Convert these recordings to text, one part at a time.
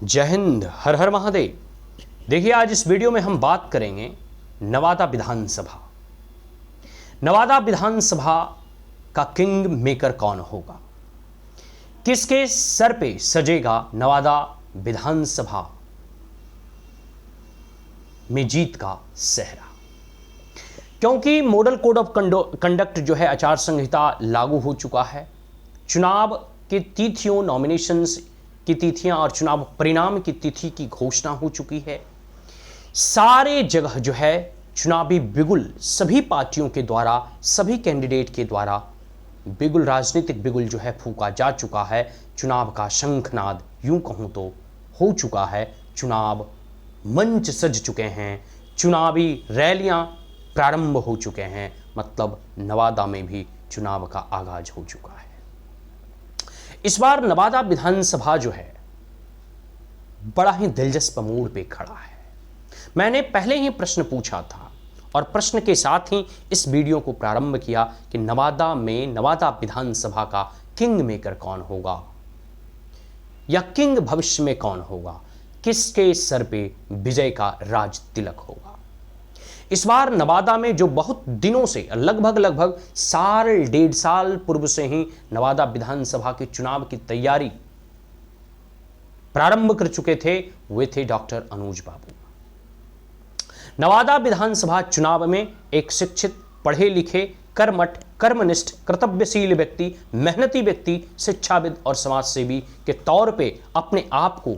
जय हिंद, हर हर महादेव। देखिए, आज इस वीडियो में हम बात करेंगे नवादा विधानसभा। नवादा विधानसभा का किंग मेकर कौन होगा, किसके सर पे सजेगा नवादा विधानसभा में जीत का सेहरा। क्योंकि मॉडल कोड ऑफ कंडक्ट जो है, आचार संहिता लागू हो चुका है। चुनाव की तिथियों, नॉमिनेशंस की तिथियां और चुनाव परिणाम की तिथि की घोषणा हो चुकी है। सारे जगह जो है चुनावी बिगुल सभी पार्टियों के द्वारा, सभी कैंडिडेट के द्वारा बिगुल, राजनीतिक बिगुल जो है फूका जा चुका है। चुनाव का शंखनाद यूं कहूं तो हो चुका है। चुनाव मंच सज चुके हैं, चुनावी रैलियां प्रारंभ हो चुके हैं। मतलब नवादा में भी चुनाव का आगाज हो चुका है। इस बार नवादा विधानसभा जो है बड़ा ही दिलचस्प मोड़ पे खड़ा है। मैंने पहले ही प्रश्न पूछा था और प्रश्न के साथ ही इस वीडियो को प्रारंभ किया कि नवादा में, नवादा विधानसभा का किंग मेकर कौन होगा या किंग भविष्य में कौन होगा, किसके सर पे विजय का राज तिलक होगा। इस बार नवादा में जो बहुत दिनों से, लगभग साल डेढ़ साल पूर्व से ही नवादा विधानसभा के चुनाव की तैयारी प्रारंभ कर चुके थे, वे थे डॉक्टर अनुज बाबू। नवादा विधानसभा चुनाव में एक शिक्षित, पढ़े लिखे, कर्मठ, कर्मनिष्ठ, कर्तव्यशील व्यक्ति, मेहनती व्यक्ति, शिक्षाविद और समाजसेवी के तौर पे अपने आप को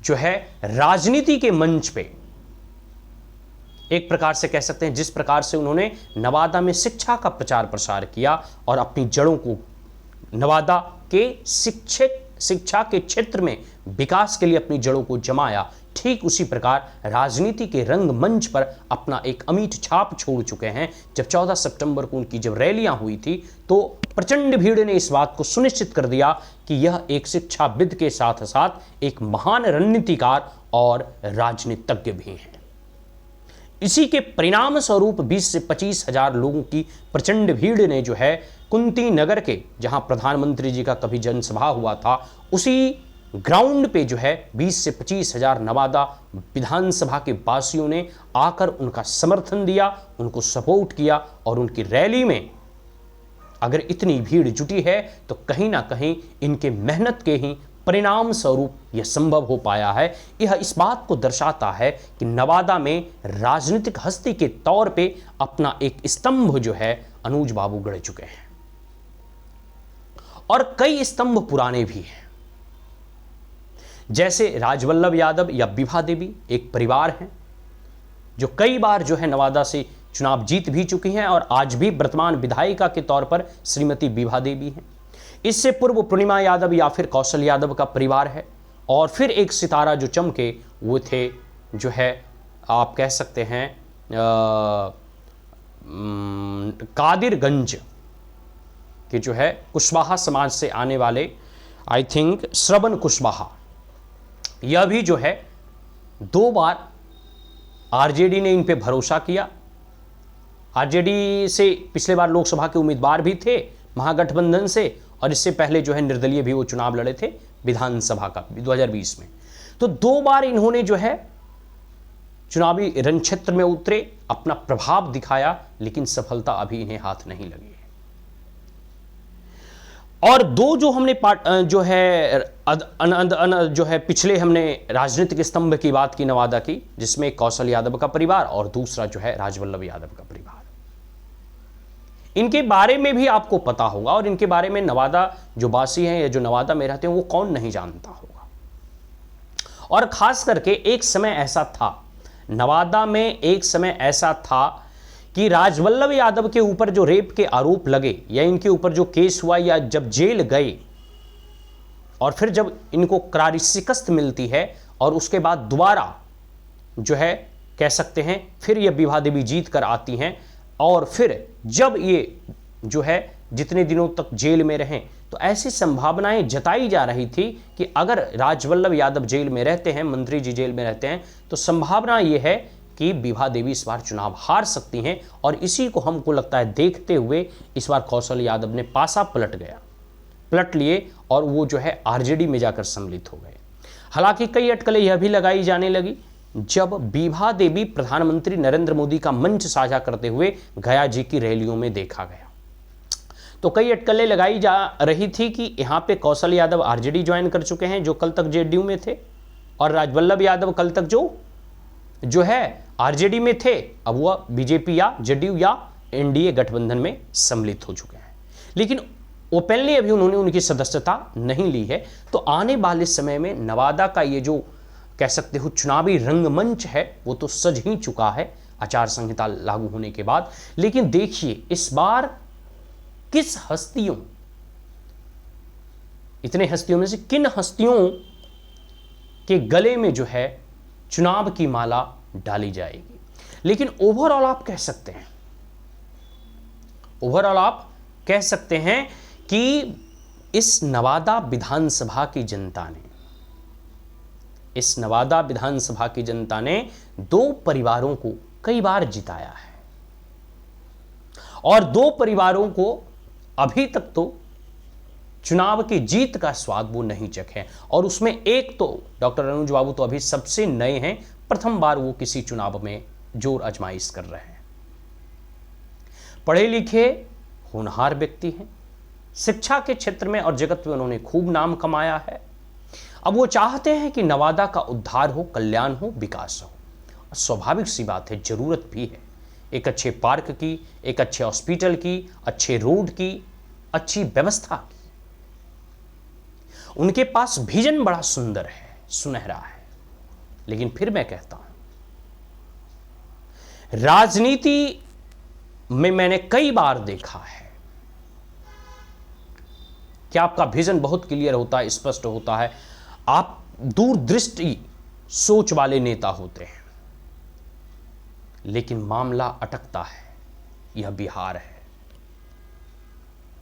जो है राजनीति के मंच पे एक प्रकार से कह सकते हैं, जिस प्रकार से उन्होंने नवादा में शिक्षा का प्रचार प्रसार किया और अपनी जड़ों को नवादा के शिक्षा के क्षेत्र में विकास के लिए अपनी जड़ों को जमाया, ठीक उसी प्रकार राजनीति के रंगमंच पर अपना एक अमिट छाप छोड़ चुके हैं। जब 14 सितंबर को उनकी जब रैलियां हुई थी तो प्रचंड भीड़ ने इस बात को सुनिश्चित कर दिया कि यह एक शिक्षाविद के साथ साथ एक महान रणनीतिकार और राजनीतिज्ञ भी हैं। इसी के परिणाम स्वरूप 20 से 25 हजार लोगों की प्रचंड भीड़ ने जो है कुंती नगर के, जहां प्रधानमंत्री जी का कभी जनसभा हुआ था, उसी ग्राउंड पे जो है 20 से 25 हजार नवादा विधानसभा के वासियों ने आकर उनका समर्थन दिया, उनको सपोर्ट किया और उनकी रैली में अगर इतनी भीड़ जुटी है तो कहीं ना कहीं इनके मेहनत के ही परिणाम स्वरूप यह संभव हो पाया है। यह इस बात को दर्शाता है कि नवादा में राजनीतिक हस्ती के तौर पे अपना एक स्तंभ जो है अनुज बाबू गढ़ चुके हैं और कई स्तंभ पुराने भी हैं। जैसे राजवल्लभ यादव या विभा देवी एक परिवार हैं जो कई बार जो है नवादा से चुनाव जीत भी चुकी हैं और आज भी वर्तमान विधायिका के तौर पर श्रीमती विभा देवी हैं। इससे पूर्व पूर्णिमा यादव या फिर कौशल यादव का परिवार है और फिर एक सितारा जो चमके वो थे जो है, आप कह सकते हैं कादिरगंज के जो है कुशवाहा समाज से आने वाले, आई थिंक श्रवण कुशवाहा। यह भी जो है 2 बार आरजेडी ने इन पे भरोसा किया। आरजेडी से पिछले बार लोकसभा के उम्मीदवार भी थे महागठबंधन से, और इससे पहले जो है निर्दलीय भी वो चुनाव लड़े थे विधानसभा का 2020 में। तो 2 बार इन्होंने जो है चुनावी रणक्षेत्र में उतरे, अपना प्रभाव दिखाया, लेकिन सफलता अभी इन्हें हाथ नहीं लगी है। और 2 जो हमने जो है पिछले हमने राजनीतिक स्तंभ की बात की नवादा की, जिसमें कौशल यादव का परिवार और दूसरा जो है राजवल्लभ यादव का परिवार। इनके बारे में भी आपको पता होगा और इनके बारे में नवादा जो वासी हैं या जो नवादा में रहते हैं वो कौन नहीं जानता होगा। और खास करके एक समय ऐसा था, नवादा में एक समय ऐसा था कि राजवल्लभ यादव के ऊपर जो रेप के आरोप लगे या इनके ऊपर जो केस हुआ या जब जेल गए और फिर जब इनको करारी शिकस्त मिलती है और उसके बाद दोबारा जो है कह सकते हैं फिर ये विभा देवी जीत कर आती हैं और फिर जब ये जो है जितने दिनों तक जेल में रहें तो ऐसी संभावनाएं जताई जा रही थी कि अगर राजवल्लभ यादव जेल में रहते हैं, मंत्री जी जेल में रहते हैं, तो संभावना ये है कि विभा देवी इस बार चुनाव हार सकती हैं। और इसी को हमको लगता है देखते हुए इस बार कौशल यादव ने पासा पलट लिए और वो जो है आरजेडी में जाकर सम्मिलित हो गए। हालांकि कई अटकलें यह भी लगाई जाने लगी जब बीभा देवी प्रधानमंत्री नरेंद्र मोदी का मंच साझा करते हुए गया जी की रैलियों में देखा गया। तो कई अटकलें लगाई जा रही थी कि यहां पे कौशल यादव आरजेडी ज्वाइन कर चुके हैं जो कल तक जेडीयू में थे, और राजवल्लभ यादव कल तक जो है आरजेडी में थे, अब वह बीजेपी या जेडीयू या एनडीए गठबंधन में सम्मिलित हो चुके हैं, लेकिन ओपनली अभी उन्होंने उनकी सदस्यता नहीं ली है। तो आने वाले समय में नवादा का ये जो कह सकते हो चुनावी रंगमंच है वो तो सज ही चुका है आचार संहिता लागू होने के बाद। लेकिन देखिए इस बार किस हस्तियों, इतने हस्तियों में से किन हस्तियों के गले में जो है चुनाव की माला डाली जाएगी। लेकिन ओवरऑल आप कह सकते हैं, ओवरऑल आप कह सकते हैं कि इस नवादा विधानसभा की जनता ने, इस नवादा विधानसभा की जनता ने दो परिवारों को कई बार जिताया है, और दो परिवारों को अभी तक तो चुनाव की जीत का स्वाद वो नहीं चखे, और उसमें एक तो डॉक्टर अनुज बाबू तो अभी सबसे नए हैं, प्रथम बार वो किसी चुनाव में जोर आजमाइश कर रहे हैं। पढ़े लिखे होनहार व्यक्ति हैं, शिक्षा के क्षेत्र में और जगत में उन्होंने खूब नाम कमाया है। अब वो चाहते हैं कि नवादा का उद्धार हो, कल्याण हो, विकास हो। स्वाभाविक सी बात है, जरूरत भी है एक अच्छे पार्क की, एक अच्छे हॉस्पिटल की, अच्छे रोड की, अच्छी व्यवस्था की। उनके पास विजन बड़ा सुंदर है, सुनहरा है। लेकिन फिर मैं कहता हूं, राजनीति में मैंने कई बार देखा है कि आपका विजन बहुत क्लियर होता है, स्पष्ट होता है, आप दूरदृष्टि सोच वाले नेता होते हैं, लेकिन मामला अटकता है। यह बिहार है,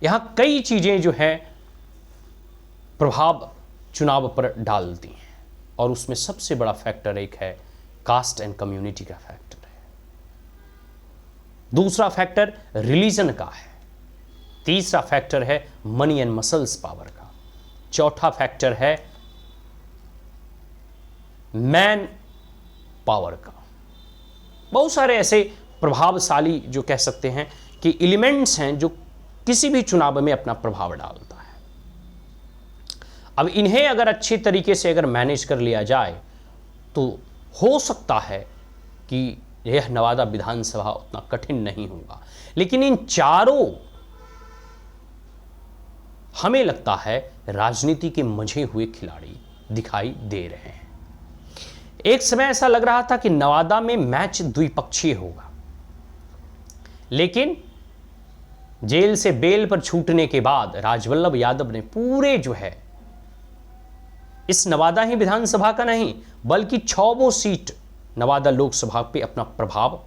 यहां कई चीजें जो है प्रभाव चुनाव पर डालती हैं, और उसमें सबसे बड़ा फैक्टर एक है कास्ट एंड कम्युनिटी का फैक्टर है, दूसरा फैक्टर रिलीजन का है, तीसरा फैक्टर है मनी एंड मसल्स पावर का, चौथा फैक्टर है मैन पावर का। बहुत सारे ऐसे प्रभावशाली जो कह सकते हैं कि एलिमेंट्स हैं जो किसी भी चुनाव में अपना प्रभाव डालता है। अब इन्हें अगर अच्छे तरीके से अगर मैनेज कर लिया जाए तो हो सकता है कि यह नवादा विधानसभा उतना कठिन नहीं होगा। लेकिन इन चारों हमें लगता है राजनीति के मंझे हुए खिलाड़ी दिखाई दे रहे हैं। एक समय ऐसा लग रहा था कि नवादा में मैच द्विपक्षीय होगा, लेकिन जेल से बेल पर छूटने के बाद राजवल्लभ यादव ने पूरे जो है इस नवादा ही विधानसभा का नहीं बल्कि 6 सीट नवादा लोकसभा पे अपना प्रभाव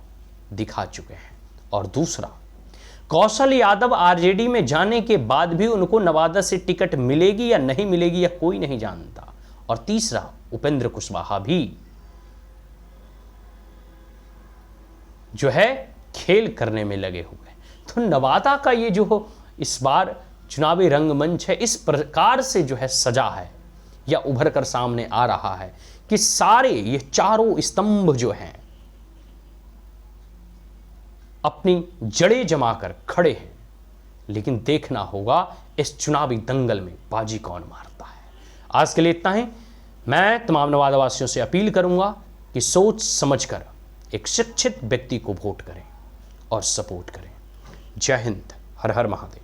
दिखा चुके हैं। और दूसरा, कौशल यादव आरजेडी में जाने के बाद भी उनको नवादा से टिकट मिलेगी या नहीं मिलेगी यह कोई नहीं जानता। और तीसरा, उपेंद्र कुशवाहा भी जो है खेल करने में लगे हुए। तो नवादा का ये जो इस बार चुनावी रंगमंच है इस प्रकार से जो है सजा है या उभर कर सामने आ रहा है कि सारे ये चारों स्तंभ जो हैं अपनी जड़ें जमाकर खड़े हैं। लेकिन देखना होगा इस चुनावी दंगल में बाजी कौन मारता है। आज के लिए इतना ही। मैं तमाम नवादा वासियों से अपील करूंगा कि सोच समझकर एक शिक्षित व्यक्ति को वोट करें और सपोर्ट करें। जय हिंद, हर हर महादेव।